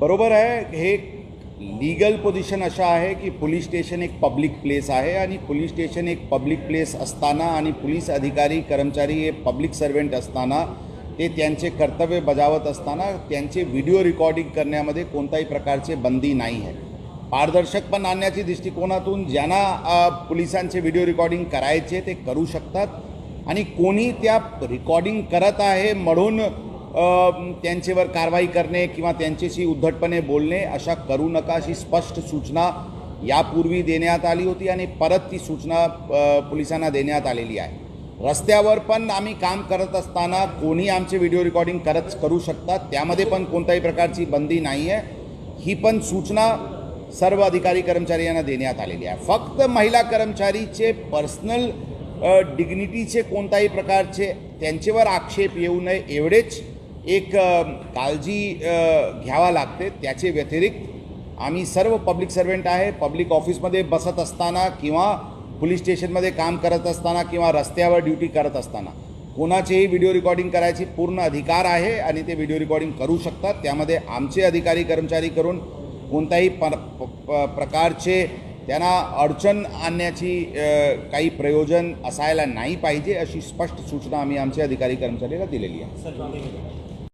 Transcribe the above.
बरोबर आहे। हे लीगल पोझिशन अशा आहे की पोलीस स्टेशन एक पब्लिक प्लेस आहे आणि पोलीस स्टेशन एक पब्लिक प्लेस असताना आणि पोलीस अधिकारी कर्मचारी हे पब्लिक सर्वेंट असताना ते त्यांचे कर्तव्य बजावत असताना त्यांचे व्हिडिओ रेकॉर्डिंग करण्यामध्ये कोणत्याही प्रकारचे बंदी नाही आहे। पारदर्शकपण आणण्याच्या दृष्टिकोनातून ज्यांना पोलिसांचे व्हिडिओ रेकॉर्डिंग करायचे ते करू शकतात आणि कोणी त्या रेकॉर्डिंग करत आहे म्हणून त्यांच्यावर कारवाई करणे किंवा त्यांच्याशी उद्धटपणे बोलणे अशा करू नका अशी स्पष्ट सूचना यापूर्वी देण्यात आली होती आणि परत ती सूचना पोलिसांना देण्यात आलेली आहे। रस्त्यावर पण आम्ही काम करत असताना कोणी आमचे व्हिडिओ रेकॉर्डिंग करू शकतात, त्यामध्ये पण कोणत्याही प्रकारची बंदी नाही आहे। ही पण सूचना सर्व अधिकारी कर्मचारी यांना देण्यात आलेली आहे। फक्त महिला कर्मचारीचे पर्सनल डिग्निटीचे कोणत्याही प्रकारचे त्यांच्यावर आक्षेप येऊ नये एवढेच एक काळजी घ्यावा लागते। त्याचे व्यतिरिक्त आम्ही सर्व पब्लिक सर्वेंट आहे, पब्लिक ऑफिसमध्ये बसत असताना किंवा पोलीस स्टेशनमध्ये काम करत असताना किंवा रस्त्यावर ड्युटी करत असताना कोणाचेही व्हिडिओ रेकॉर्डिंग करायची पूर्ण अधिकार आहे आणि ते व्हिडिओ रेकॉर्डिंग करू शकतात। त्यामध्ये आमचे अधिकारी कर्मचारी करून कोणत्याही प्रकारचे त्यांना अडचण आणण्याची काही प्रयोजन असायला नाही पाहिजे अशी स्पष्ट सूचना आम्ही आमच्या अधिकारी कर्मचाऱ्याला दिलेली आहे।